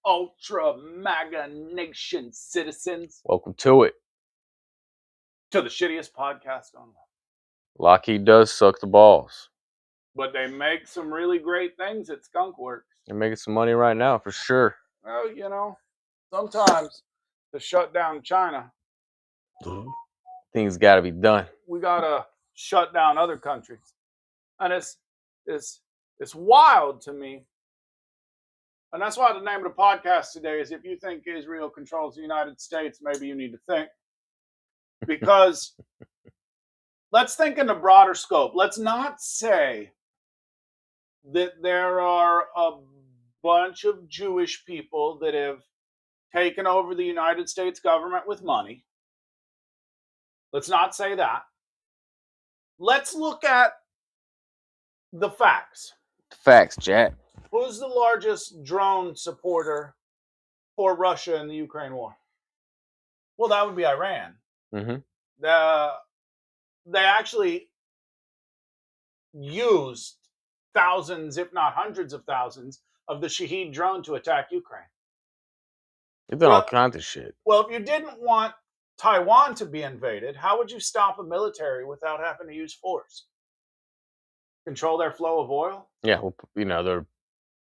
ultra Maga nation citizens, Welcome to it. to the shittiest podcast on earth. Lockheed does suck the balls. But they make some really great things at Skunk Works. They're making some money right now for sure. Well, sometimes to shut down China, Things got to be done. we gotta shut down other countries, and it's wild to me. And that's why the name of the podcast today is if you think Israel controls the United States, maybe you need to think. Because let's think in a broader scope. Let's not say that there are a bunch of Jewish people that have taken over the United States government with money. Let's not say that. Let's look at the facts. Facts, Jack. Who's the largest drone supporter for Russia in the Ukraine war? Well, that would be Iran. Mm-hmm. They actually used thousands, if not hundreds of thousands, of the Shahed drone to attack Ukraine. They've done all kinds of shit. Well, if you didn't want Taiwan to be invaded, how would you stop a military without having to use force? Control their flow of oil? Yeah, well, they're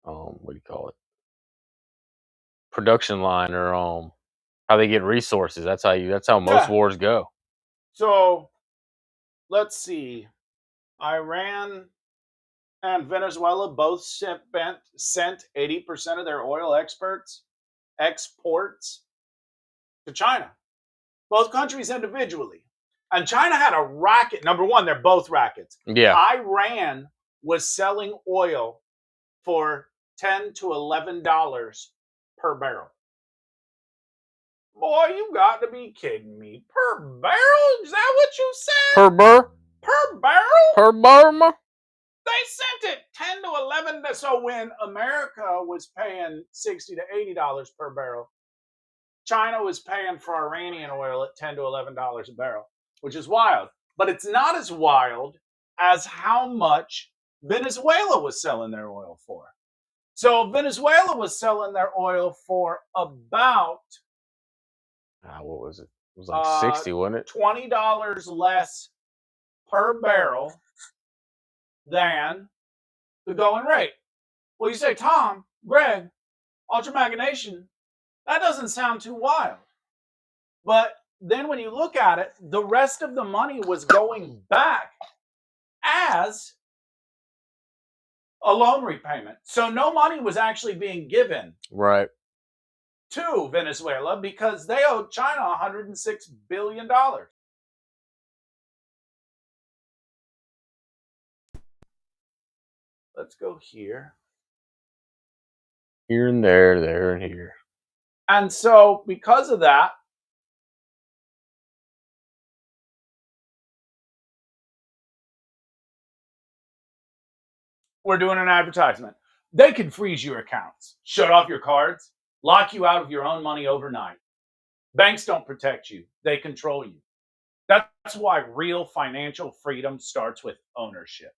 what do you call it? Production line, or how they get resources. That's how most wars go. So let's see. Iran and Venezuela both sent 80% of their oil exports to China. Both countries individually. And China had a racket. Number one, they're both rackets. Yeah. Iran was selling oil for $10 to $11 per barrel. Boy, you got to be kidding me. Per barrel? Is that what you said? Per burr? Per barrel? Per burr? They sent it 10 to 11. So when America was paying $60 to $80 per barrel, China was paying for Iranian oil at $10 to $11 a barrel, which is wild. But it's not as wild as how much Venezuela was selling their oil for. So Venezuela was selling their oil for about... what was it? It was like 60, wasn't it? $20 less per barrel than the going rate. Well, you say, Tom, Greg, Ultra Maga Nation, that doesn't sound too wild. But then when you look at it, the rest of the money was going back as a loan repayment. So no money was actually being given right to Venezuela because they owed China $106 billion. Let's go here. Here and there and here. And so because of that, we're doing an advertisement. They can freeze your accounts, shut off your cards, lock you out of your own money overnight. Banks don't protect you. They control you. That's why real financial freedom starts with ownership.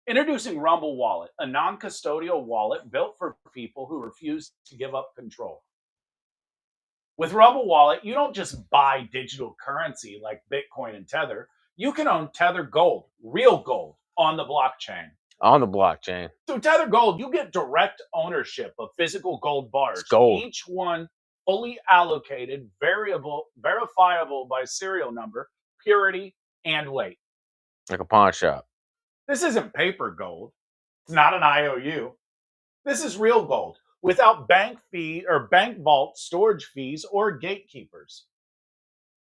Introducing Rumble Wallet, a non-custodial wallet built for people who refuse to give up control. With Rumble Wallet, you don't just buy digital currency like Bitcoin and Tether. You can own Tether Gold, real gold, on the blockchain. On the blockchain. Through Tether Gold, you get direct ownership of physical gold bars. It's gold. Each one fully allocated, verifiable by serial number, purity, and weight. Like a pawn shop. This isn't paper gold. It's not an IOU. This is real gold without bank fee or bank vault storage fees or gatekeepers.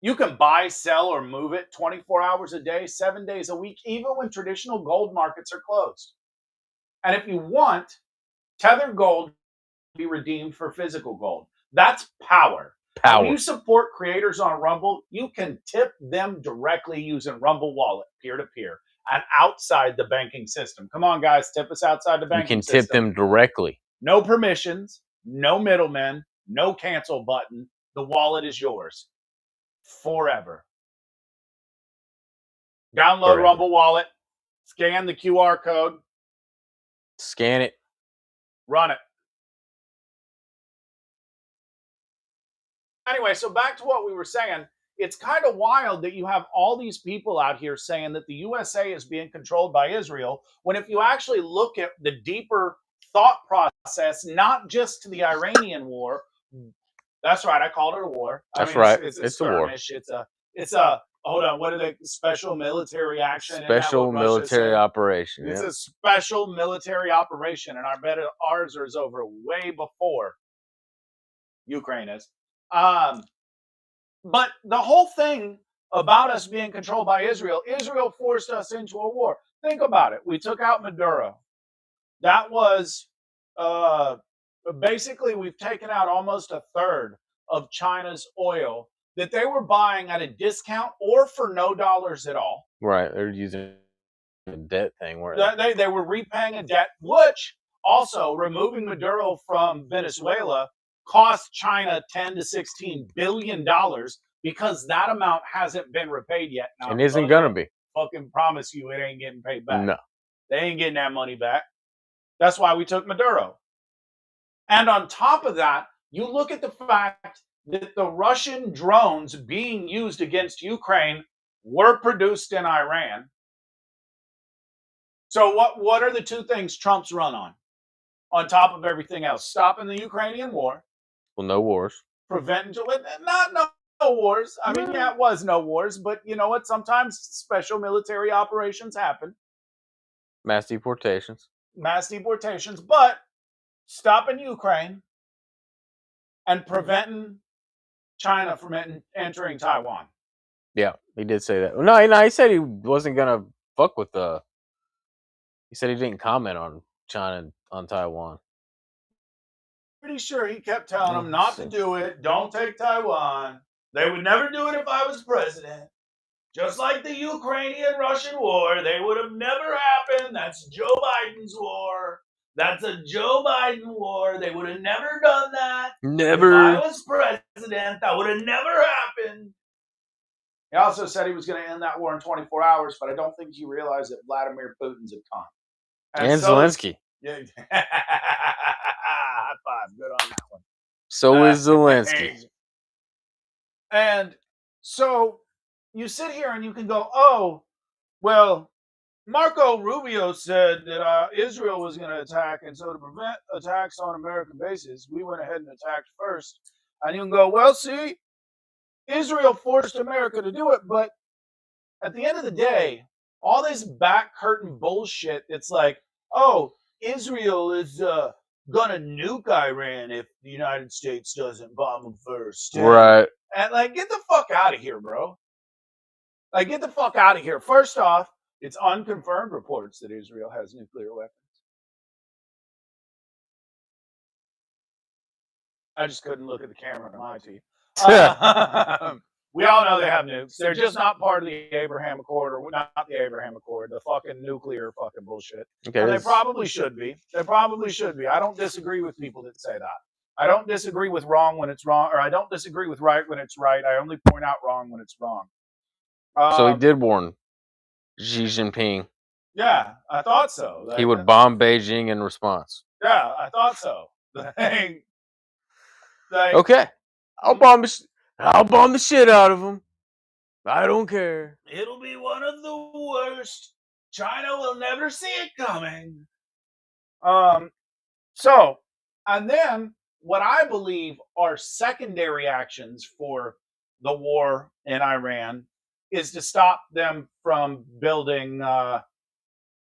You can buy, sell, or move it 24 hours a day, 7 days a week, even when traditional gold markets are closed. And if you want, Tether Gold can be redeemed for physical gold. That's power. When you support creators on Rumble, you can tip them directly using Rumble Wallet, peer-to-peer, and outside the banking system. Come on, guys, tip us outside the banking system. You can tip them directly. No permissions, no middlemen, no cancel button. The wallet is yours forever. Download Rumble Wallet, scan the QR code. Scan it. Run it. anyway, so back to what we were saying. It's kind of wild that you have all these people out here saying that the USA is being controlled by Israel, when if you actually look at the deeper thought process, not just to the Iranian war, that's right, I called it a war. I That's mean, right. it's a It's a war. skirmish. It's a hold on. What are they? Special military action? Isn't that Special what Russia military said? operation. It's Yeah. a special military operation, and I bet ours is over way before Ukraine is. But the whole thing about us being controlled by Israel, Israel forced us into a war. Think about it. We took out Maduro. That was uh, basically, we've taken out almost a third of China's oil that they were buying at a discount or for no dollars at all. Right. They're using a debt thing where They were repaying a debt, which also removing Maduro from Venezuela cost China 10 to 16 billion dollars because that amount hasn't been repaid yet. Now, and isn't gonna be. fucking promise you it ain't getting paid back. No. They ain't getting that money back. That's why we took Maduro. And on top of that, you look at the fact that the Russian drones being used against Ukraine were produced in Iran. So what are the two things Trump's run on top of everything else? Stopping the Ukrainian war. Well, no wars. Preventing, not no wars. I mean, yeah, it was no wars, but you know what? Sometimes special military operations happen. Mass deportations. But stopping Ukraine and preventing China from entering Taiwan. Yeah, he did say that. No, he said he wasn't gonna fuck with the. He said he didn't comment on China on Taiwan. Pretty sure he kept telling them not to do it. Don't take Taiwan. They would never do it if I was president. Just like the Ukrainian-Russian war, they would have never happened. That's Joe Biden's war. That's a Joe Biden war. They would have never done that. Never. If I was president, that would have never happened. He also said he was going to end that war in 24 hours, but I don't think he realized that Vladimir Putin's a cunt. And so, Zelensky. Yeah. High five. Good on that one. So is Zelensky. And so you sit here and you can go, oh, well, Marco Rubio said that Israel was going to attack, and so to prevent attacks on American bases, we went ahead and attacked first. And you can go, well, see, Israel forced America to do it, but at the end of the day, all this back curtain bullshit, it's like, oh, Israel is going to nuke Iran if the United States doesn't bomb them first. Right. And like, get the fuck out of here, bro. Like, get the fuck out of here. First off, it's unconfirmed reports that Israel has nuclear weapons. I just couldn't look at the camera to lie to you. We all know they have nukes. They're just not part of the Abraham Accord, or not the Abraham Accord, the fucking nuclear fucking bullshit. Okay, and they probably should be. They probably should be. I don't disagree with people that say that. I don't disagree with wrong when it's wrong, or I don't disagree with right when it's right. I only point out wrong when it's wrong. So he did warn Xi Jinping. Yeah, I thought so. Like, he would bomb Beijing in response. Yeah, I thought so. Okay, I'll bomb the shit out of them. I don't care. It'll be one of the worst. China will never see it coming. So, and then what I believe are secondary actions for the war in Iran is to stop them from building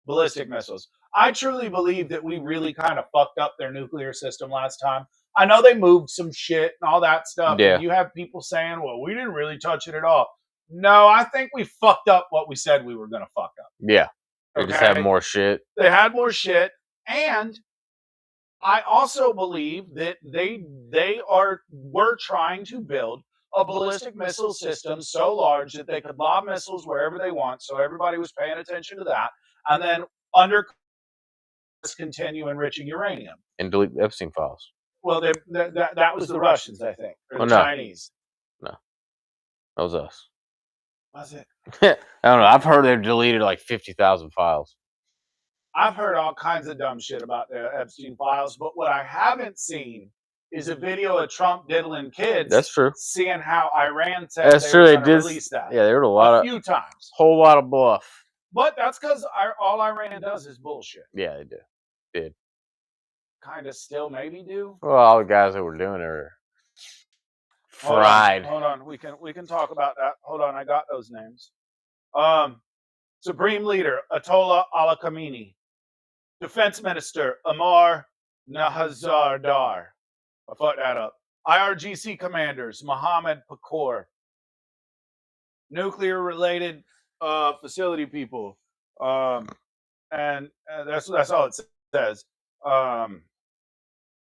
ballistic missiles. I truly believe that we really kind of fucked up their nuclear system last time. I know they moved some shit and all that stuff. Yeah. And you have people saying, well, we didn't really touch it at all. No, I think we fucked up what we said we were going to fuck up. Yeah. They just had more shit. They had more shit. And I also believe that were trying to build a ballistic missile system so large that they could lob missiles wherever they want. So everybody was paying attention to that. And then continue enriching uranium. And delete the Epstein files. Well, that was the Russians, I think. Or the Chinese. No. That was us. Was it? I don't know. I've heard they've deleted like 50,000 files. I've heard all kinds of dumb shit about the Epstein files, but what I haven't seen is a video of Trump diddling kids. That's true. Seeing how Iran said That's they true. were They going to did release that. Yeah, there were a few times. Whole lot of bluff. But that's because all Iran does is bullshit. Yeah, they did. Kind of still maybe do. Well, all the guys that were doing it are fried. Hold on. We can talk about that. Hold on, I got those names. Supreme Leader Ayatollah Ali Khamenei, Defense Minister Amar Nahazardar. I fucked that up. IRGC commanders Mohammed Pakor, nuclear-related facility people, and that's all it says.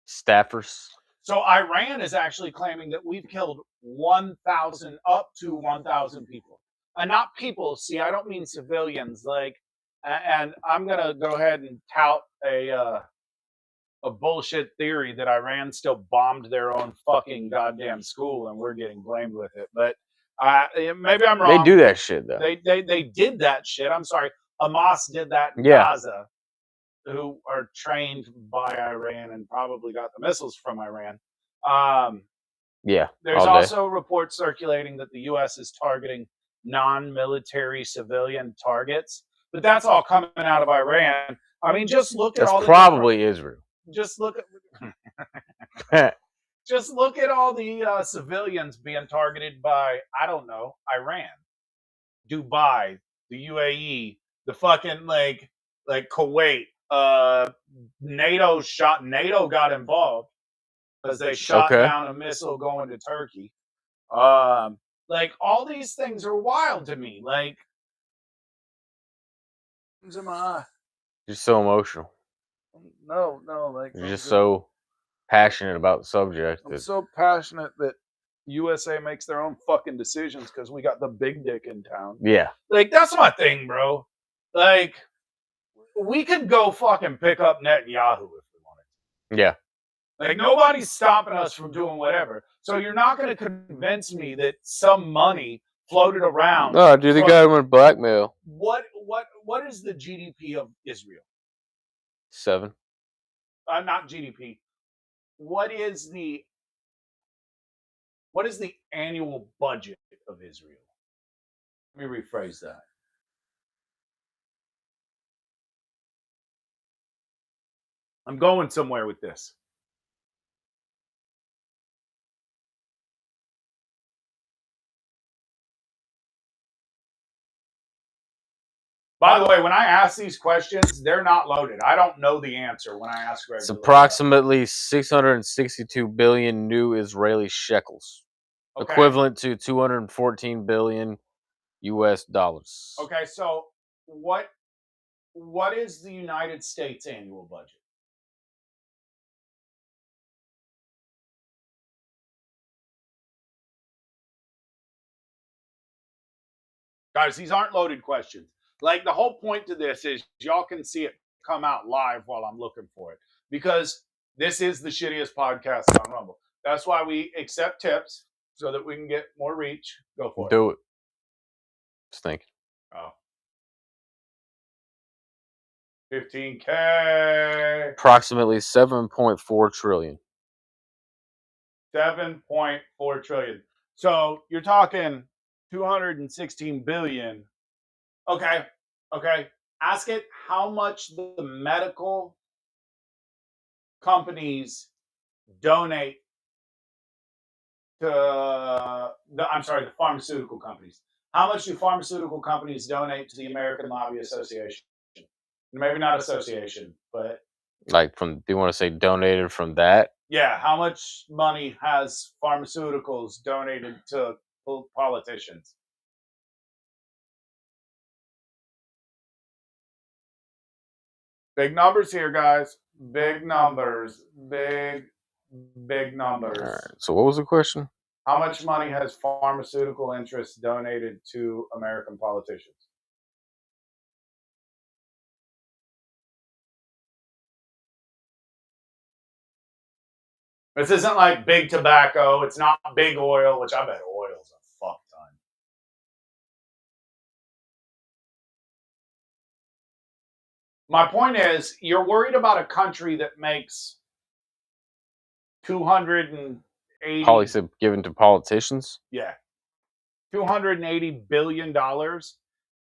Staffers. So Iran is actually claiming that we've killed 1,000 up to 1,000 people, and not people. See, I don't mean civilians. And I'm gonna go ahead and tout a bullshit theory that Iran still bombed their own fucking goddamn school, and we're getting blamed with it. But maybe I'm wrong. They do that shit though. They did that shit. I'm sorry. Hamas did that in Gaza, who are trained by Iran and probably got the missiles from Iran. There's also reports circulating that the U.S. is targeting non-military civilian targets, but that's all coming out of Iran. I mean, just look at all. That's probably Israel. Just look at just look at all the civilians being targeted by, I don't know, Iran, Dubai, the UAE, the fucking like Kuwait. NATO got involved because they shot down a missile going to Turkey. Like, all these things are wild to me. Like, you're so emotional. No, like you're just so passionate about the subject. I'm so passionate that USA makes their own fucking decisions because we got the big dick in town. Yeah. Like, that's my thing, bro. Like, we could go fucking pick up Netanyahu if we wanted. Yeah. Like, nobody's stopping us from doing whatever. So you're not going to convince me that some money floated around. No, dude, the guy went blackmail. What is the GDP of Israel? 7. Not GDP. What is the annual budget of Israel? Let me rephrase that. I'm going somewhere with this. By the way, when I ask these questions, they're not loaded. I don't know the answer when I ask regular. It's approximately 662 billion new Israeli shekels, equivalent to 214 billion US dollars. Okay, so what is the United States annual budget? Guys, these aren't loaded questions. Like, the whole point to this is y'all can see it come out live while I'm looking for it, because this is the shittiest podcast on Rumble. That's why we accept tips so that we can get more reach. Go for it. Do it. Just think. Oh. 15K. Approximately 7.4 trillion. 7.4 trillion. So you're talking 216 billion. Okay. Ask it how much the medical companies donate to the pharmaceutical companies. How much do pharmaceutical companies donate to the American Lobby Association? Maybe not association, but like, do you want to say donated from that? Yeah, how much money has pharmaceuticals donated to politicians? Big numbers here, guys. Big numbers. Big numbers. All right. So what was the question? How much money has pharmaceutical interests donated to American politicians? This isn't like big tobacco. It's not big oil, which I bet oil's a fuck ton. My point is, you're worried about a country that makes 280 Policy given to politicians. yeah, $280 billion,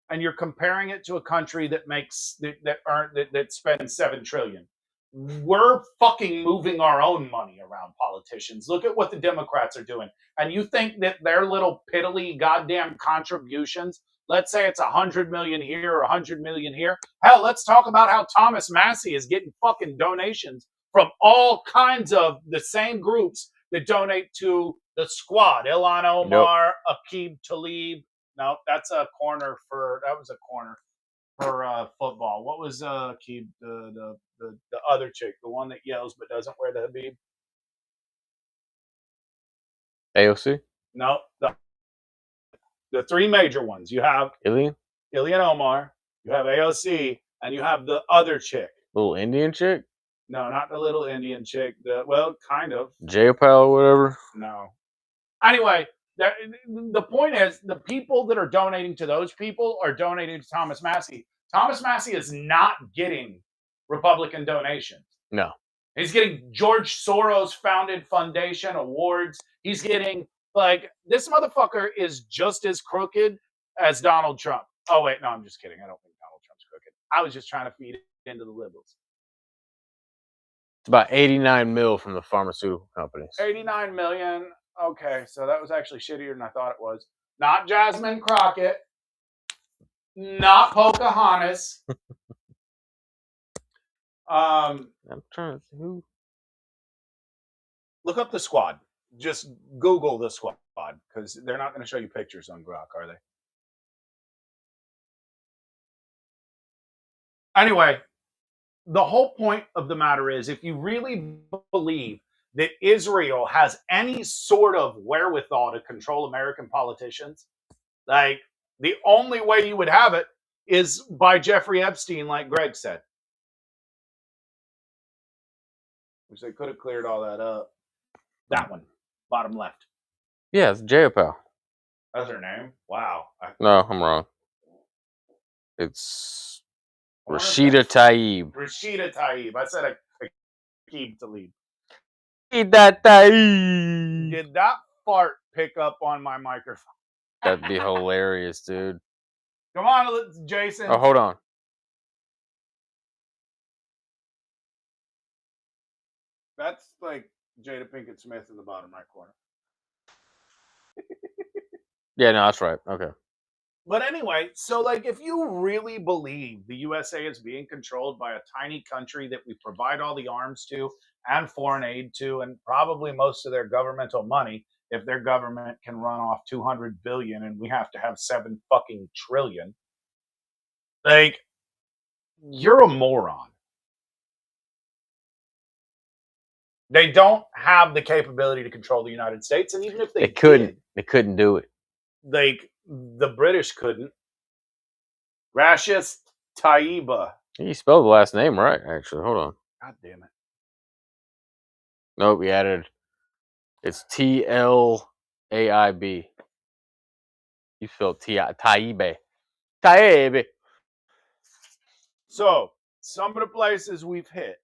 and you're comparing it to a country that makes that spends $7 trillion. We're fucking moving our own money around politicians. Look at what the Democrats are doing. And you think that their little piddly goddamn contributions, let's say it's 100 million here or 100 million here. Hell, let's talk about how Thomas Massey is getting fucking donations from all kinds of the same groups that donate to the squad. Ilhan Omar, Aqib Talib. No, that's a corner for football. What was Aqib, the other chick, the one that yells but doesn't wear the Habib? AOC? No, the three major ones. You have Ilhan Omar, you have AOC, and you have the other chick. Little Indian chick? No, not the little Indian chick. Well, kind of. Jayapal or whatever? No. Anyway, the point is the people that are donating to those people are donating to Thomas Massey. Thomas Massey is not getting Republican donations. No. He's getting George Soros founded foundation awards. He's getting, like, this motherfucker is just as crooked as Donald Trump. Oh, wait, no, I'm just kidding. I don't think Donald Trump's crooked. I was just trying to feed it into the liberals. It's about 89 mil from the pharmaceutical companies. 89 million. Okay, so that was actually shittier than I thought it was. Not Jasmine Crockett. Not Pocahontas. I'm trying to see who. Look up the squad. Just Google the squad because they're not going to show you pictures on Grok, are they? Anyway, the whole point of the matter is if you really believe that Israel has any sort of wherewithal to control American politicians, like, the only way you would have it is by Jeffrey Epstein, like Greg said. Which they could have cleared all that up. That one, bottom left. Yeah, it's Jayapal. That's her name? Wow. No, I'm wrong. It's Rashida Tlaib. Rashida Tlaib. I said Aqib Talib. Rashida Tlaib. Did that fart pick up on my microphone? That'd be hilarious, dude. Come on, Jason. Oh, hold on. That's like Jada Pinkett Smith in the bottom right corner. Yeah, no, that's right. Okay. But anyway, so, like, if you really believe the USA is being controlled by a tiny country that we provide all the arms to and foreign aid to and probably most of their governmental money, if their government can run off 200 billion and we have to have 7 fucking trillion, like, you're a moron. They don't have the capability to control the United States, and even if they couldn't, they couldn't do it. Like, the British couldn't. Rashid Taiba. You spelled the last name right, actually. Hold on. God damn it. Nope, we added. It's Tlaib. You spelled Taibe. Taibe. So, some of the places we've hit: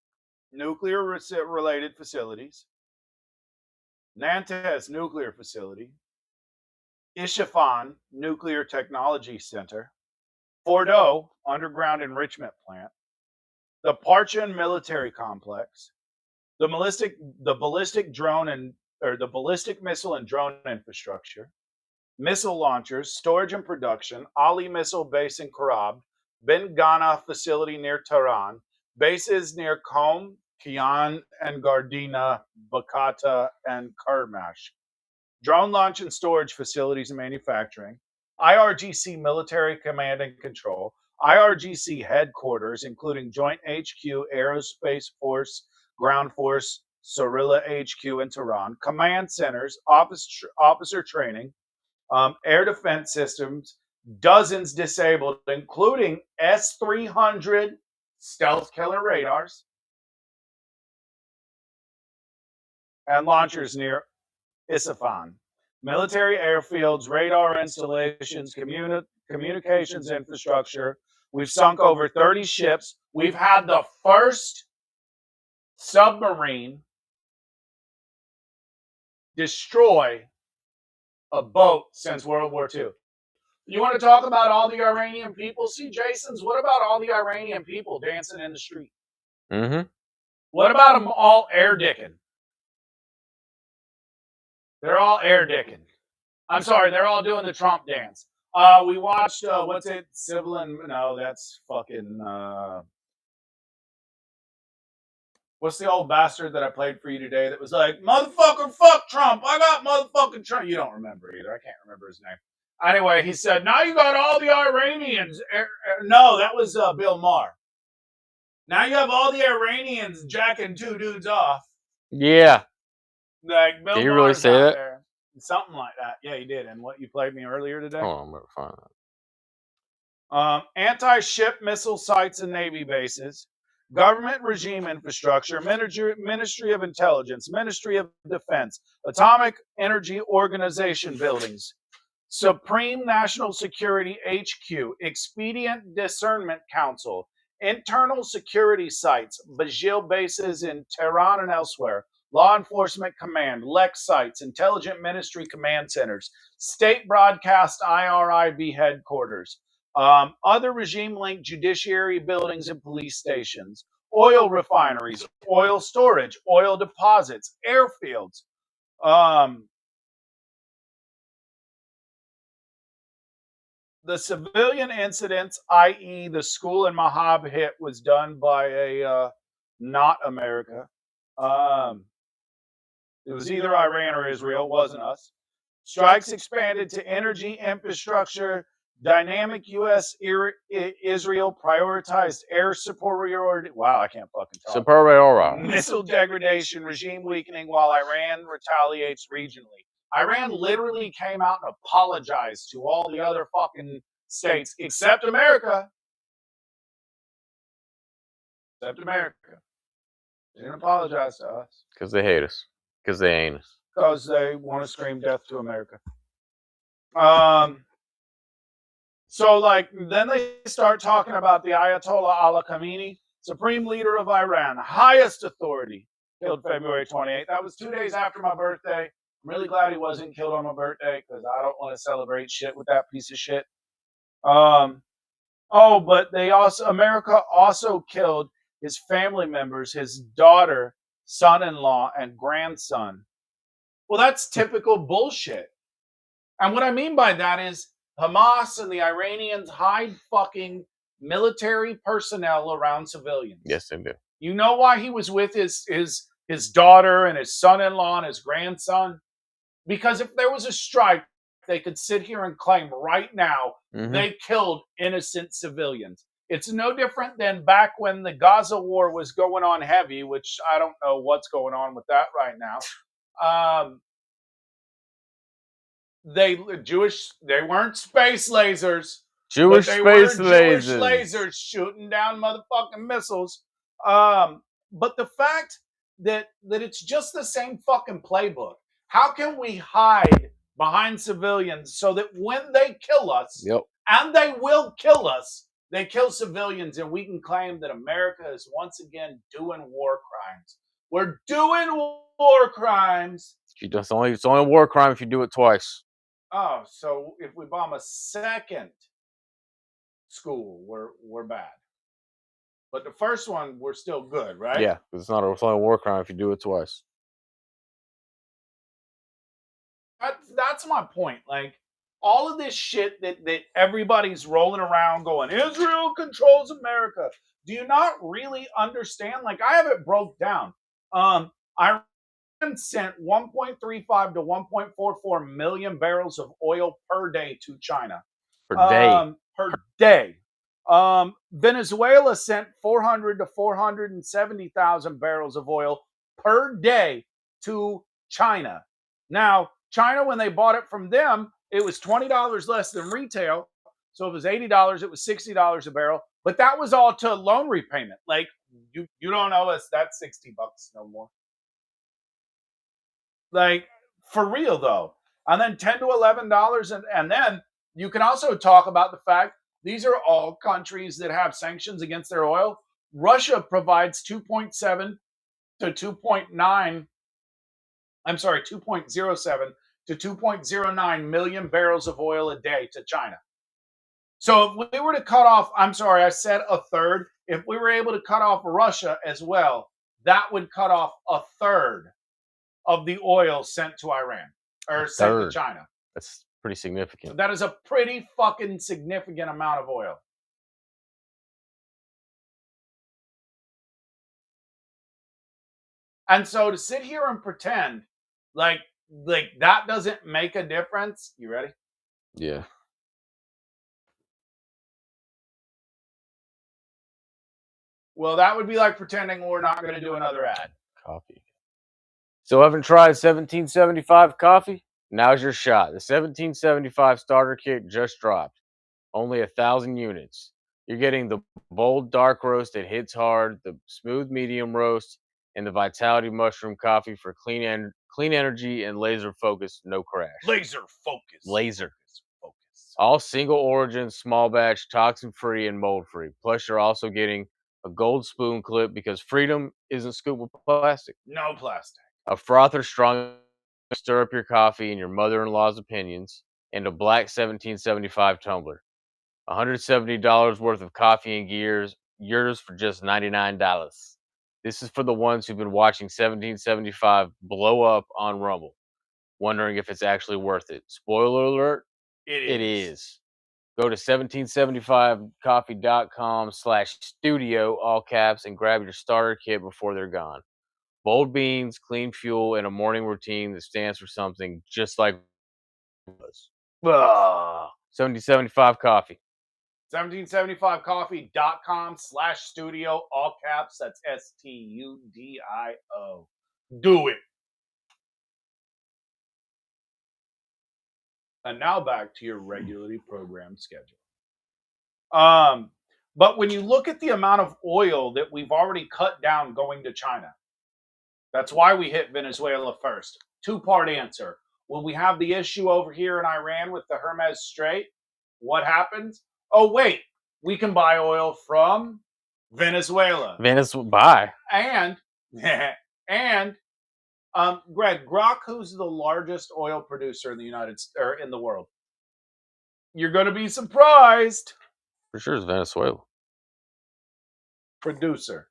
nuclear-related facilities, Nantes Nuclear Facility, Isfahan Nuclear Technology Center, Fordo Underground Enrichment Plant, the Parchin Military Complex, the ballistic missile and drone infrastructure, missile launchers, storage and production, Ali Missile Base in Karab, Ben Ghana Facility near Tehran, bases near Qom, Kian and Gardena, Bakata, and Kermash, drone launch and storage facilities and manufacturing, IRGC Military Command and Control, IRGC headquarters, including Joint HQ, Aerospace Force, Ground Force, Sorilla HQ in Tehran, command centers, officer training, air defense systems, dozens disabled, including S-300 stealth killer radars, and launchers near Isfahan, military airfields, radar installations, communications infrastructure. We've sunk over 30 ships. We've had the first submarine destroy a boat since World War II. You want to talk about all the Iranian people? See, Jason's, what about all the Iranian people dancing in the street? Mm-hmm. What about them all air dicking? They're all air dicking. I'm sorry, they're all doing the Trump dance. We watched, what's it? Civil and, no, that's fucking, what's the old bastard that I played for you today that was like, motherfucker, fuck Trump. I got motherfucking Trump. You don't remember either. I can't remember his name. Anyway, he said, now you got all the Iranians. No, that was Bill Maher. Now you have all the Iranians jacking two dudes off. Yeah. Like Bill Did you Maher's really say out that? there. Something like that. Yeah, he did. And what you played me earlier today? Hold on, I'm gonna find that. Anti-ship missile sites and Navy bases, government regime infrastructure, Ministry of Intelligence, Ministry of Defense, Atomic Energy Organization buildings, Supreme National Security HQ, Expedient Discernment Council, internal security sites, Bajil bases in Tehran and elsewhere, Law Enforcement Command, Lex sites, Intelligent Ministry Command Centers, State Broadcast IRIB headquarters, other regime-linked judiciary buildings and police stations, oil refineries, oil storage, oil deposits, airfields. The civilian incidents, i.e. the school in Mahab hit, was done by a not America. It was either Iran or Israel, wasn't us. Strikes expanded to energy infrastructure. Dynamic U.S. Israel prioritized air superiority. Wow, I can't fucking talk. Superiority. Missile degradation, regime weakening, while Iran retaliates regionally. Iran literally came out and apologized to all the other fucking states except America. Except America. They didn't apologize to us. Because they hate us. Because they ain't us. Because they want to scream death to America. So, like, then they start talking about the Ayatollah Ali Khamenei, supreme leader of Iran, highest authority, killed February 28th. That was 2 days after my birthday. I'm really glad he wasn't killed on my birthday because I don't want to celebrate shit with that piece of shit. But America also killed his family members, his daughter, son-in-law, and grandson. Well, that's typical bullshit. And what I mean by that is Hamas and the Iranians hide fucking military personnel around civilians. Yes, they do. You know why he was with his daughter and his son-in-law and his grandson? Because if there was a strike, they could sit here and claim right now they killed innocent civilians. It's no different than back when the Gaza war was going on heavy, which I don't know what's going on with that right now. They weren't space lasers. Jewish but they space were lasers. Jewish lasers shooting down motherfucking missiles. But the fact that it's just the same fucking playbook. How can we hide behind civilians so that when they kill us, and they will kill us, they kill civilians, and we can claim that America is once again doing war crimes. We're doing war crimes. It's only a war crime if you do it twice. Oh, so if we bomb a second school, we're bad. But the first one, we're still good, right? Yeah, it's only a war crime if you do it twice. That's my point. Like, all of this shit that everybody's rolling around going, Israel controls America. Do you not really understand? Like, I have it broke down. Iran sent 1.35 to 1.44 million barrels of oil per day to China. Per day. Venezuela sent 400 to 470,000 barrels of oil per day to China. Now, China, when they bought it from them, it was $20 less than retail. So if it was $80, it was $60 a barrel. But that was all to loan repayment. Like, you don't owe us that $60 no more. Like, for real, though. And then $10 to $11. And then you can also talk about the fact these are all countries that have sanctions against their oil. Russia provides 2.7 to 2.9 I'm sorry, 2.07 to 2.09 million barrels of oil a day to China. So if we were to cut off, I'm sorry, I said a third. If we were able to cut off Russia as well, that would cut off a third of the oil sent to Iran A or sent to third. China. That's pretty significant. So that is a pretty fucking significant amount of oil. And so to sit here and pretend like that doesn't make a difference. You ready? Yeah. Well, that would be like pretending we're not going to do another ad. Coffee. So haven't tried 1775 coffee? Now's your shot. The 1775 starter kit just dropped. Only 1,000 units. You're getting the bold dark roast that hits hard, the smooth medium roast, and the Vitality Mushroom coffee for clean energy and laser focus, no crash. Laser focus. Laser. Focus. All single origin, small batch, toxin free, and mold free. Plus, you're also getting a gold spoon clip because freedom isn't scooped with plastic. No plastic. A frother strong to stir up your coffee and your mother-in-law's opinions, and a black 1775 tumbler. $170 worth of coffee and gears, yours for just $99. This is for the ones who've been watching 1775 blow up on Rumble, wondering if it's actually worth it. Spoiler alert, it is. Go to 1775coffee.com/studio, all caps, and grab your starter kit before they're gone. Bold beans, clean fuel, and a morning routine that stands for something just like us. 1775 coffee. 1775coffee.com/studio, all caps. That's STUDIO. Do it. And now back to your regularly programmed schedule. But when you look at the amount of oil that we've already cut down going to China, that's why we hit Venezuela first. Two-part answer. When we have the issue over here in Iran with the Hormuz Strait, what happens? Oh, wait, we can buy oil from Venezuela. Bye. And Greg, Grok, who's the largest oil producer in the in the world? You're going to be surprised. For sure it's Venezuela. Producer.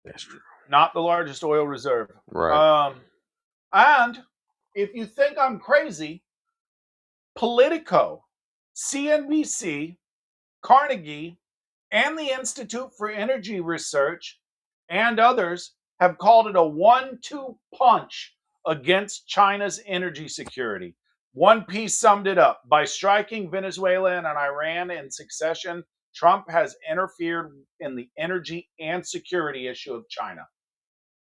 That's true. Not the largest oil reserve. Right. And if you think I'm crazy, Politico, CNBC, Carnegie, and the Institute for Energy Research and others have called it a 1-2 punch against China's energy security. One piece summed it up. By striking Venezuela and Iran in succession, Trump has interfered in the energy and security issue of China.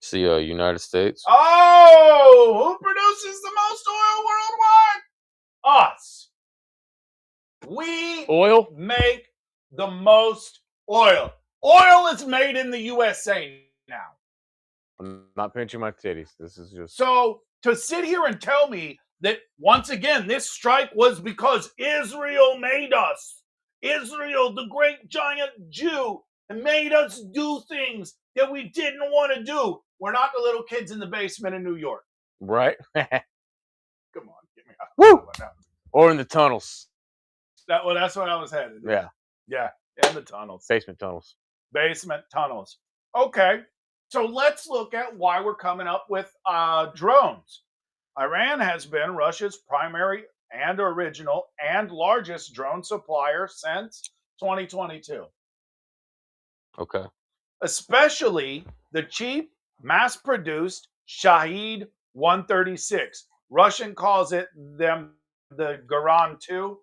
See, United States. Oh, who produces the most oil worldwide? Us. We Oil make the most oil. Oil is made in the USA now. I'm not pinching my titties. This is just So to sit here and tell me that once again this strike was because Israel made us. Israel, the great giant Jew, made us do things that we didn't want to do. We're not the little kids in the basement in New York. right. Come on, get me out. Woo! Or in the tunnels. That's what I was headed. Yeah. Yeah, in the tunnels. Basement tunnels. Basement tunnels. Okay, so let's look at why we're coming up with drones. Iran has been Russia's primary and original and largest drone supplier since 2022. Okay. Especially the cheap, mass-produced Shahid 136. Russian calls it the Garan 2.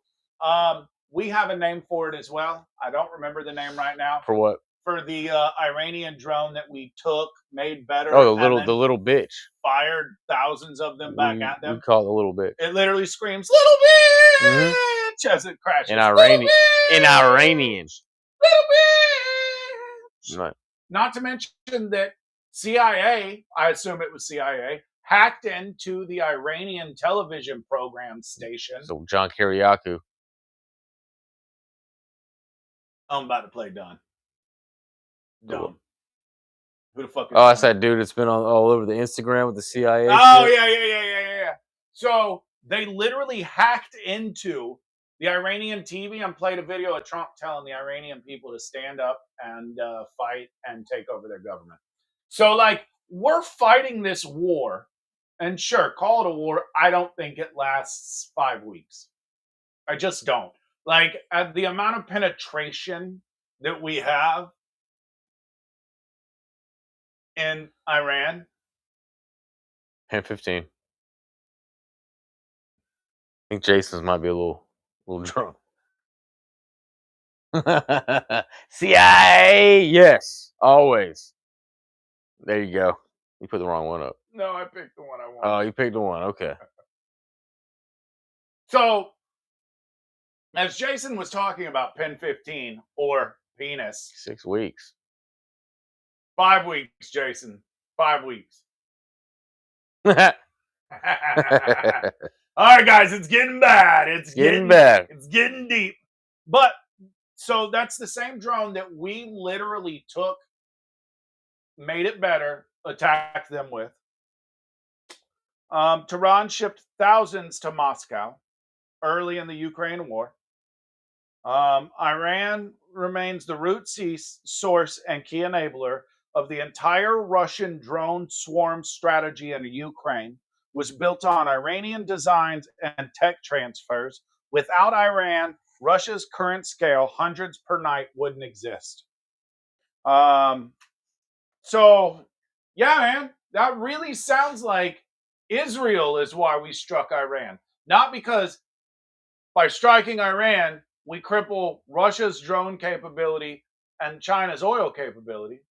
We have a name for it as well. I don't remember the name right now. For what? For the Iranian drone that we took, made better. Oh, the little bitch. Fired thousands of them back at them. We call it the little bitch. It literally screams "little bitch" as it crashes. In Iranian. Little bitch. Right. Not to mention that CIA, I assume it was CIA, hacked into the Iranian television program station. So John Kiriakou. I'm about to play Don. Dumb. Who the fuck is Oh, that's that? that dude that's been all over the Instagram with the CIA Oh, shit. yeah. So they literally hacked into the Iranian TV and played a video of Trump telling the Iranian people to stand up and fight and take over their government. So, like, we're fighting this war, and sure, call it a war. I don't think it lasts 5 weeks. I just don't. Like, at the amount of penetration that we have in Iran. 10-15. I think Jason's might be a little drunk. CIA, yes, always. There you go. You put the wrong one up. No, I picked the one I want. Oh, you picked the one. Okay. So, as Jason was talking about Pen 15 or penis, 6 weeks. 5 weeks, Jason. 5 weeks. All right, guys, it's getting bad. It's getting bad. It's getting deep. But so that's the same drone that we literally took, made it better, attacked them with. Tehran shipped thousands to Moscow early in the Ukraine war. Iran remains the root source and key enabler of the entire Russian drone swarm strategy in Ukraine, was built on Iranian designs and tech transfers. Without Iran, Russia's current scale, hundreds per night, wouldn't exist. So, yeah, man, that really sounds like Israel is why we struck Iran. Not because by striking Iran, we cripple Russia's drone capability and China's oil capability.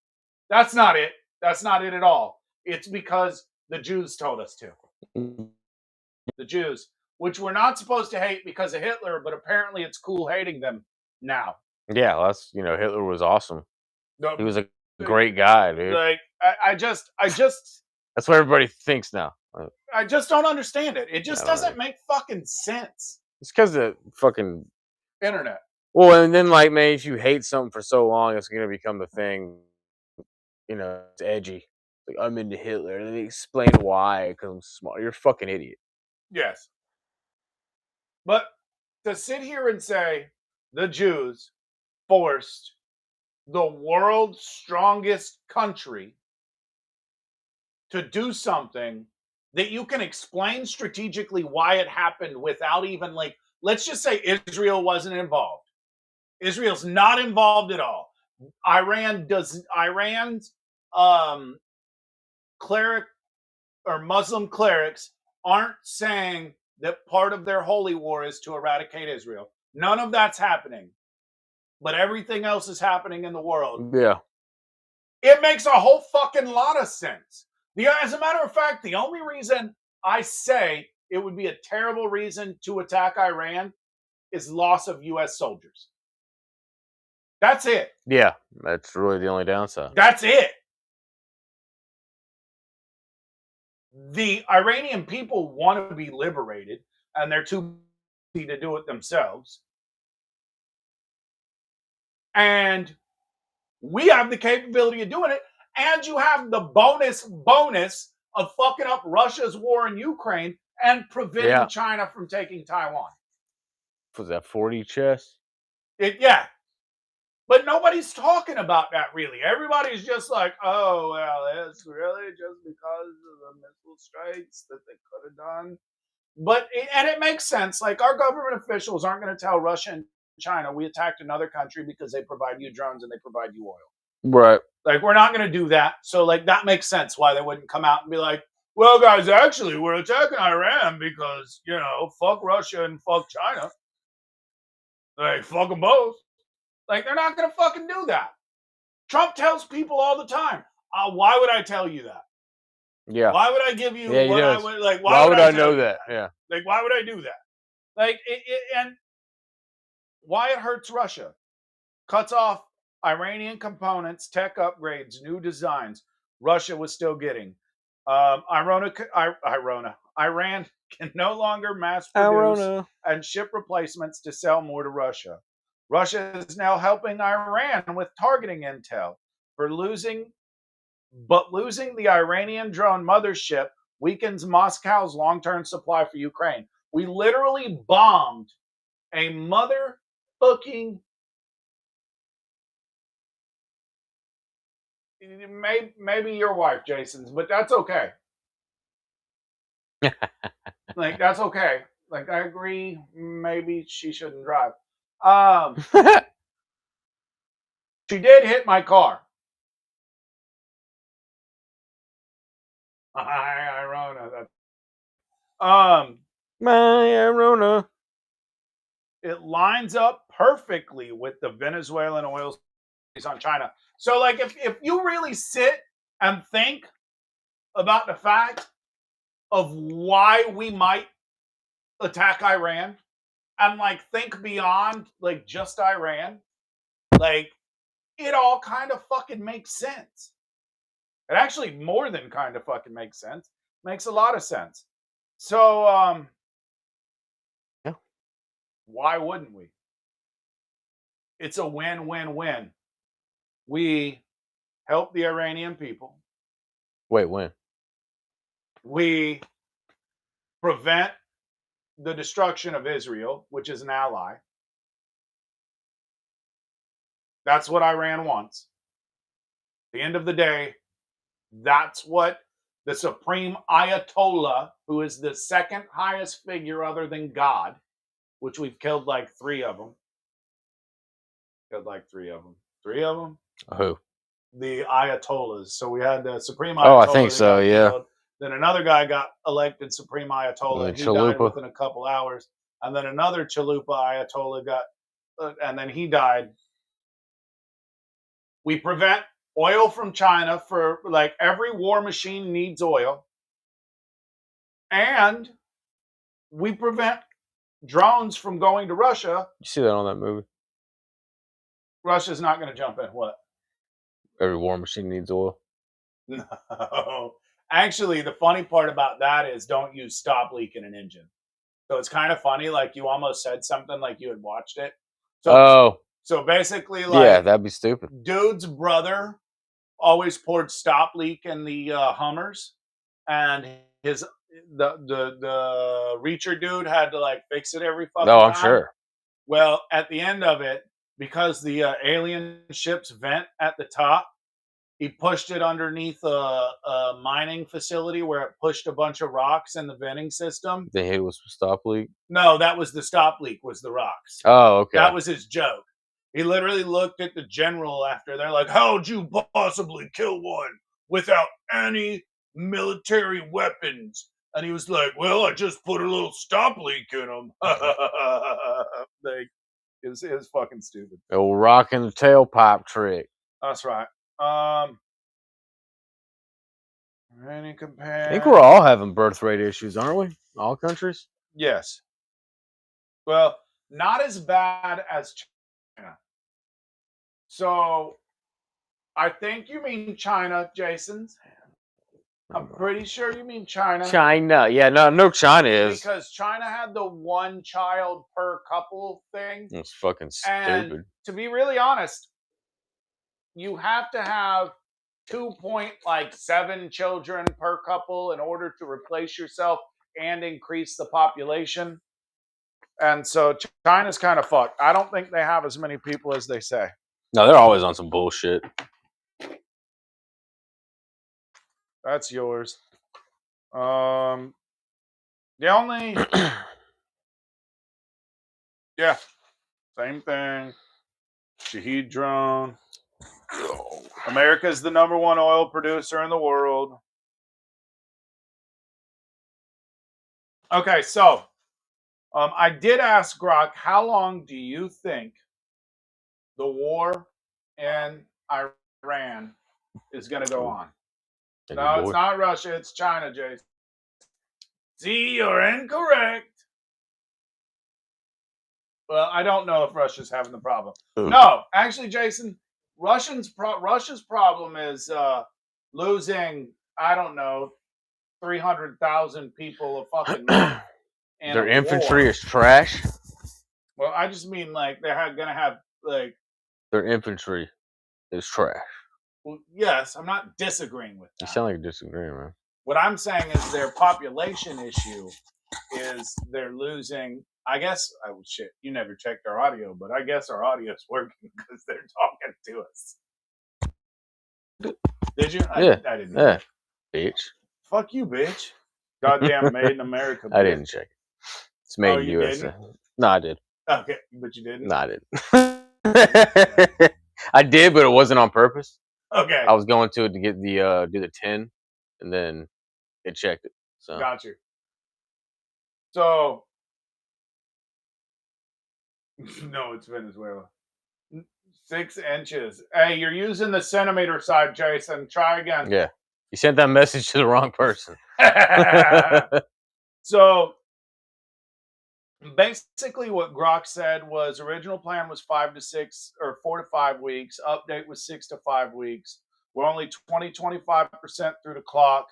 That's not it. That's not it at all. It's because the Jews told us to. The Jews, which we're not supposed to hate because of Hitler, but apparently it's cool hating them now. Yeah, that's Hitler was awesome. No, He was a great guy, dude. like I just That's what everybody thinks now. I just don't understand it. It just doesn't make fucking sense. It's because of fucking internet. Well, and then like, man, if you hate something for so long, it's gonna become the thing. It's edgy. Like, I'm into Hitler, and they explain why because I'm smart. You're a fucking idiot. Yes, but to sit here and say the Jews forced the world's strongest country to do something that you can explain strategically why it happened without even, like, let's just say Israel wasn't involved. Israel's not involved at all. Iran's cleric or Muslim clerics aren't saying that part of their holy war is to eradicate Israel. None of that's happening. But everything else is happening in the world. Yeah. It makes a whole fucking lot of sense. As a matter of fact, the only reason I say it would be a terrible reason to attack Iran is loss of U.S. soldiers. That's it. Yeah, that's really the only downside. That's it. The Iranian people want to be liberated, and they're too busy to do it themselves. And we have the capability of doing it, and you have the bonus of fucking up Russia's war in Ukraine and preventing China from taking Taiwan. Was that 40 chess? Yeah. But nobody's talking about that, really. Everybody's just like, oh, well, it's really just because of the missile strikes that they could have done. And it makes sense. Like, our government officials aren't going to tell Russia and China, we attacked another country because they provide you drones and they provide you oil. Right. Like, we're not going to do that. So, like, that makes sense why they wouldn't come out and be like, well, guys, actually, we're attacking Iran because, fuck Russia and fuck China. Like, fuck them both. Like, they're not going to fucking do that. Trump tells people all the time, why would I tell you that? Yeah. Why would I give you what I would, like, why would I know that? Yeah. Like, why would I do that? Like, and why it hurts Russia. Cuts off Iranian components, tech upgrades, new designs. Russia was still getting. Iran can no longer mass produce and ship replacements to sell more to Russia. Russia is now helping Iran with targeting intel for losing but losing the Iranian drone mothership weakens Moscow's long-term supply for Ukraine. We literally bombed a motherfucking maybe your wife, Jason's, but that's okay. Like that's okay. Like I agree, maybe she shouldn't drive. She did hit my car. Irona. My Arona. It lines up perfectly with the Venezuelan oil on China. So, like, if you really sit and think about the fact of why we might attack Iran and like think beyond like just Iran, like it all kind of fucking makes sense. It actually more than kind of fucking makes sense. Makes a lot of sense. So Yeah. Why wouldn't we? It's a win-win-win. We help the Iranian people. Wait, when? We prevent the destruction of Israel, which is an ally. That's what Iran wants. At the end of the day, that's what the supreme Ayatollah, who is the second highest figure other than God, which we've killed like three of them. Killed like three of them. Three of them? Who? The Ayatollahs. So we had the supreme Ayatollah. Oh, I think so, yeah. Killed. Then another guy got elected supreme Ayatollah. He died within a couple hours. And then another Chalupa Ayatollah got, and then he died. We prevent oil from China for like every war machine needs oil. And we prevent drones from going to Russia. You see that on that movie? Russia's not going to jump in. What? Every war machine needs oil. No. Actually, the funny part about that is don't use stop leak in an engine. So it's kind of funny. Like you almost said something like you had watched it. So basically, like, yeah, that'd be stupid. Dude's brother always poured stop leak in the Hummers, and the reacher dude had to like fix it every fucking time. No, I'm sure. Well, at the end of it, because the alien ship's vent at the top, he pushed it underneath a mining facility where it pushed a bunch of rocks in the venting system. They hit it with stop leak? No, that was the stop leak, was the rocks. Oh, okay. That was his joke. He literally looked at the general after. They're like, how'd you possibly kill one without any military weapons? And he was like, well, I just put a little stop leak in them. Like, it was fucking stupid. The old rock in the tailpipe trick. That's right. Any compare? I think we're all having birth rate issues, aren't we? All countries? Yes. Well, not as bad as China. So, I think you mean China, Jason. I'm pretty sure you mean China. China. Yeah, no, China is. Because China had the one child per couple thing. It's fucking stupid. And to be really honest, you have to have 2.7 children per couple in order to replace yourself and increase the population. And so China's kind of fucked. I don't think they have as many people as they say. No, they're always on some bullshit. That's yours. The only... yeah, same thing. Shahed drone. America's the #1 oil producer in the world. Okay, so I did ask Grok, how long do you think the war in Iran is going to go on? No, it's not Russia. It's China, Jason. See, you're incorrect. Well, I don't know if Russia's having the problem. Ooh. No, actually, Jason, Russia's problem is losing, I don't know, 300,000 people of fucking their infantry is trash. Well, I just mean like they're gonna have like their infantry is trash. Well, yes, I'm not disagreeing with You that. sound like you're disagreeing, man. What I'm saying is their population issue is they're losing. I guess, oh shit, you never checked our audio, but I guess our audio's working because they're talking to us. Did you? Yeah. I didn't. Yeah. Bitch. Fuck you, bitch. Goddamn made in America, bitch. I didn't check. It's made in you USA. didn't? No, I did. Okay, but you didn't? No, I didn't. I did, but it wasn't on purpose. Okay. I was going to it to get the do the 10, and then it checked it. So Got you. So, no, it's Venezuela. 6 inches. Hey, you're using the centimeter side, Jason. Try again. yeah, you sent that message to the wrong person. So, basically, what Grok said was original plan was 5 to 6 or 4 to 5 weeks. Update was 6 to 5 weeks. We're only 25% through the clock.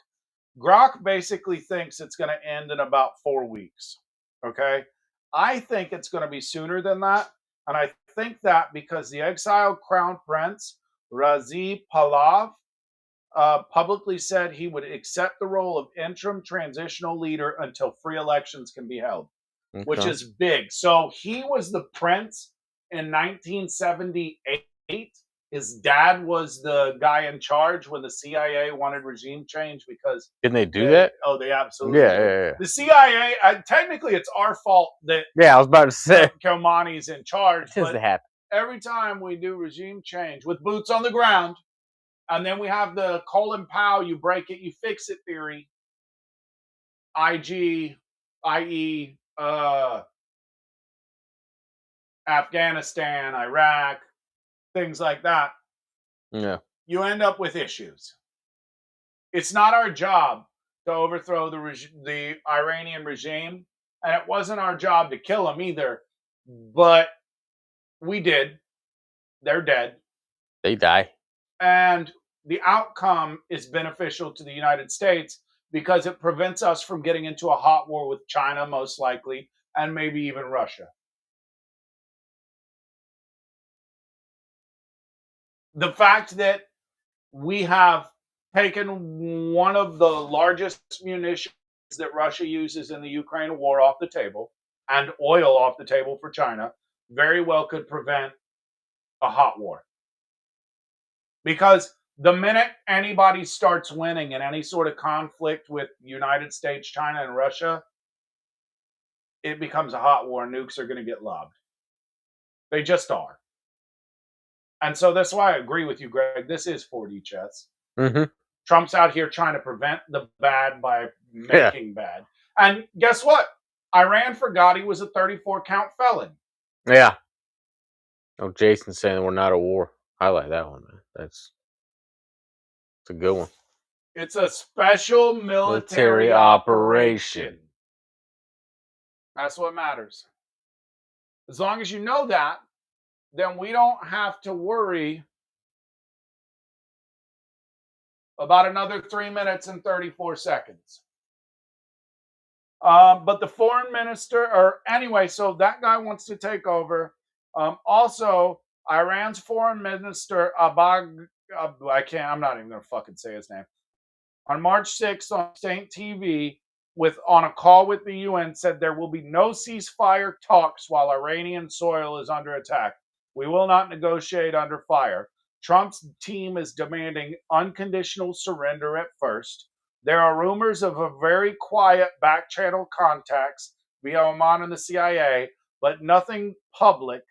Grok basically thinks it's going to end in about 4 weeks. Okay. I think it's going to be sooner than that. And I think that because the exiled crown prince, Razi Pahlav, publicly said he would accept the role of interim transitional leader until free elections can be held, which is big. So he was the prince in 1978. His dad was the guy in charge when the CIA wanted regime change because didn't they do that? Oh, they absolutely Yeah, do. yeah, yeah. The CIA, technically, it's our fault that Yeah, I was about to say Kilmani's in charge. it doesn't But happen. every time we do regime change with boots on the ground, and then we have the Colin Powell, you break it, you fix it theory, IG, i.e., Afghanistan, Iraq, things like that, Yeah, you end up with issues. It's not our job to overthrow the Iranian regime, and it wasn't our job to kill them either, but we did. They're dead. they die. And the outcome is beneficial to the United States because it prevents us from getting into a hot war with China, most likely, and maybe even Russia. The fact that we have taken one of the largest munitions that Russia uses in the Ukraine war off the table and oil off the table for China very well could prevent a hot war. Because the minute anybody starts winning in any sort of conflict with United States, China, and Russia, it becomes a hot war. Nukes are going to get lobbed. They just are. And so that's why I agree with you, Greg. This is 4D chess. Mm-hmm. Trump's out here trying to prevent the bad by making bad. And guess what? Iran forgot he was a 34 count felon. Yeah. Oh, Jason's saying we're not at war. I like that one, man. It's a good one. It's a special military operation. That's what matters. As long as you know that, then we don't have to worry about another 3 minutes and 34 seconds. But the foreign minister, or anyway, so that guy wants to take over. Also, Iran's foreign minister, I'm not even going to fucking say his name. On March 6th on state TV, on a call with the UN, said there will be no ceasefire talks while Iranian soil is under attack. We will not negotiate under fire. Trump's team is demanding unconditional surrender at first. There are rumors of a very quiet back channel contacts via Oman and the CIA, but nothing public.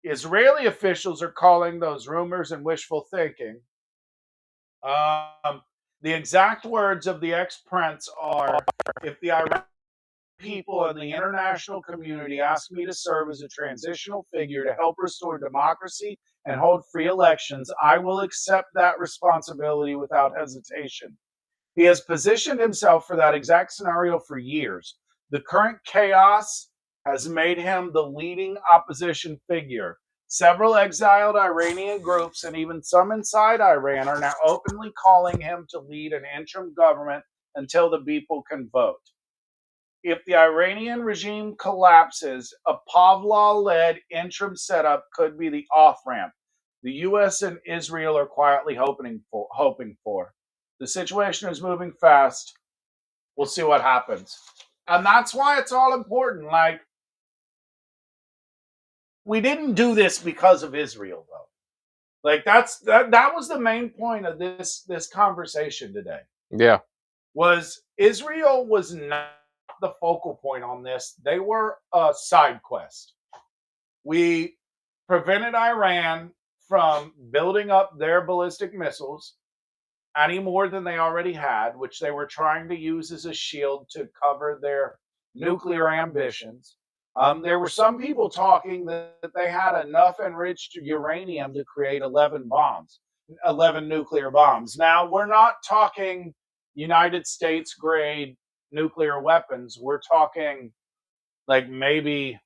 Israeli officials are calling those rumors and wishful thinking. The exact words of the ex-prince are, if the Iranian people and the international community ask me to serve as a transitional figure to help restore democracy and hold free elections, I will accept that responsibility without hesitation. He has positioned himself for that exact scenario for years. The current chaos has made him the leading opposition figure. Several exiled Iranian groups and even some inside Iran are now openly calling him to lead an interim government until the people can vote. If the Iranian regime collapses, a Pavlov-led interim setup could be the off-ramp. the U.S. and Israel are quietly hoping for. The situation is moving fast. We'll see what happens. And that's why it's all important. Like, we didn't do this because of Israel, though. Like, that was the main point of this conversation today. Yeah. Was Israel was not the focal point on this. They were a side quest. We prevented Iran from building up their ballistic missiles any more than they already had, which they were trying to use as a shield to cover their nuclear ambitions. There were some people talking that they had enough enriched uranium to create 11 nuclear bombs. Now, we're not talking United States grade nuclear weapons. We're talking like maybe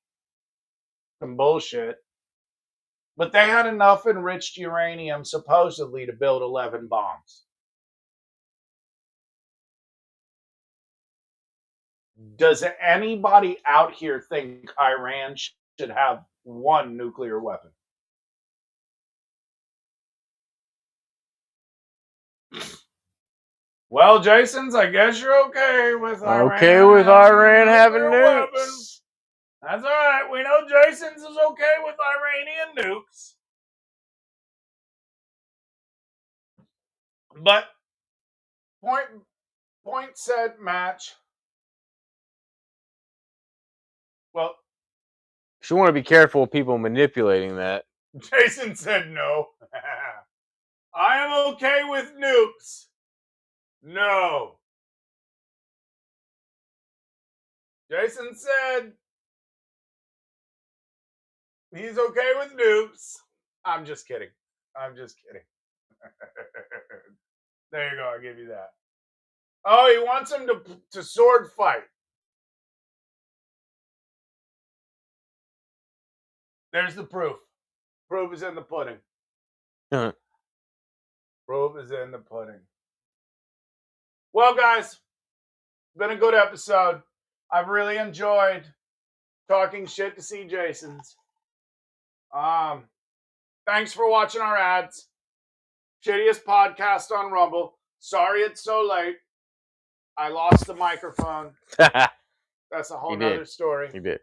some bullshit. But they had enough enriched uranium supposedly to build 11 bombs. Does anybody out here think Iran should have one nuclear weapon? Well, Jason's, I guess you're okay with Iran. Okay with Iran having nukes. Weapons. That's all right. We know Jason's is okay with Iranian nukes. But point said match. Well, you want to be careful of people manipulating that. Jason said no. I am okay with nukes. No. Jason said he's okay with nukes. I'm just kidding. There you go. I'll give you that. Oh, he wants him to sword fight. There's the proof. Proof is in the pudding. Proof is in the pudding. Well, guys, it's been a good episode. I've really enjoyed talking shit to C. Jason's. Thanks for watching our ads. Shittiest podcast on Rumble. Sorry it's so late. I lost the microphone. That's a whole nother story. You did.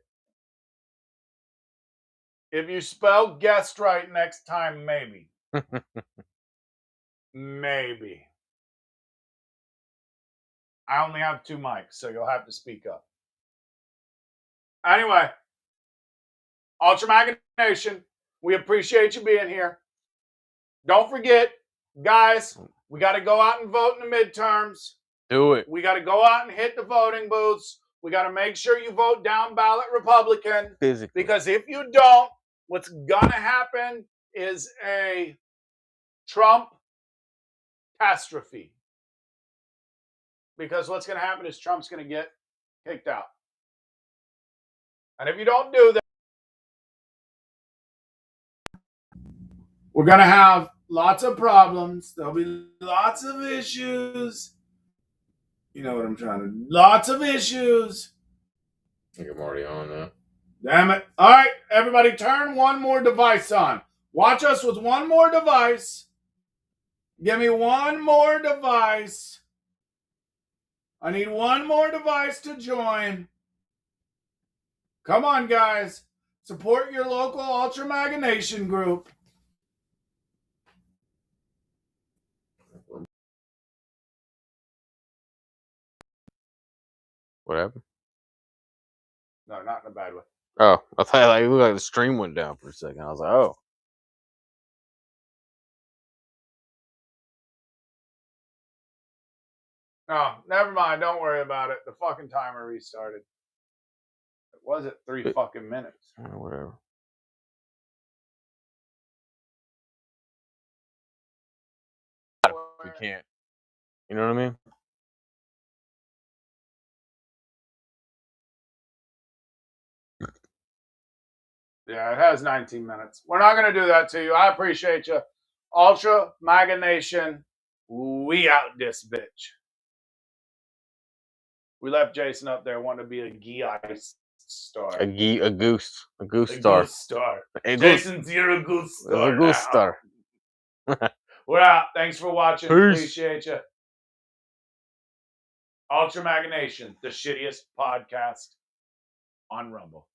If you spell guest right next time, maybe. Maybe. I only have 2 mics, so you'll have to speak up. Anyway, Ultra Maga Nation, we appreciate you being here. Don't forget, guys, we got to go out and vote in the midterms. Do it. We got to go out and hit the voting booths. We got to make sure you vote down ballot Republican. Physically. Because if you don't, what's going to happen is a Trump catastrophe. Because what's going to happen is Trump's going to get kicked out. And if you don't do that, we're going to have lots of problems. There'll be lots of issues. You know what I'm trying to... Lots of issues. I think I'm already on now. Damn it. All right, everybody, turn one more device on. Watch us with one more device. Give me one more device. I need one more device to join. Come on, guys. Support your local Ultra Maga Nation group. What happened? No, not in a bad way. Oh, I thought it looked like the stream went down for a second. I was like, oh. No, never mind. Don't worry about it. The fucking timer restarted. It was at 3 fucking minutes. Whatever. We can't. You know what I mean? Yeah, it has 19 minutes. We're not going to do that to you. I appreciate you. Ultra Maga Nation, we out this bitch. We left Jason up there wanting to be a geist. star. A goose A star. goose star. A goose. Jason's you're a goose It's star a goose now. star. We're out. Thanks for watching. Peace. Appreciate you. Ultra Maga Nation, the shittiest podcast on Rumble.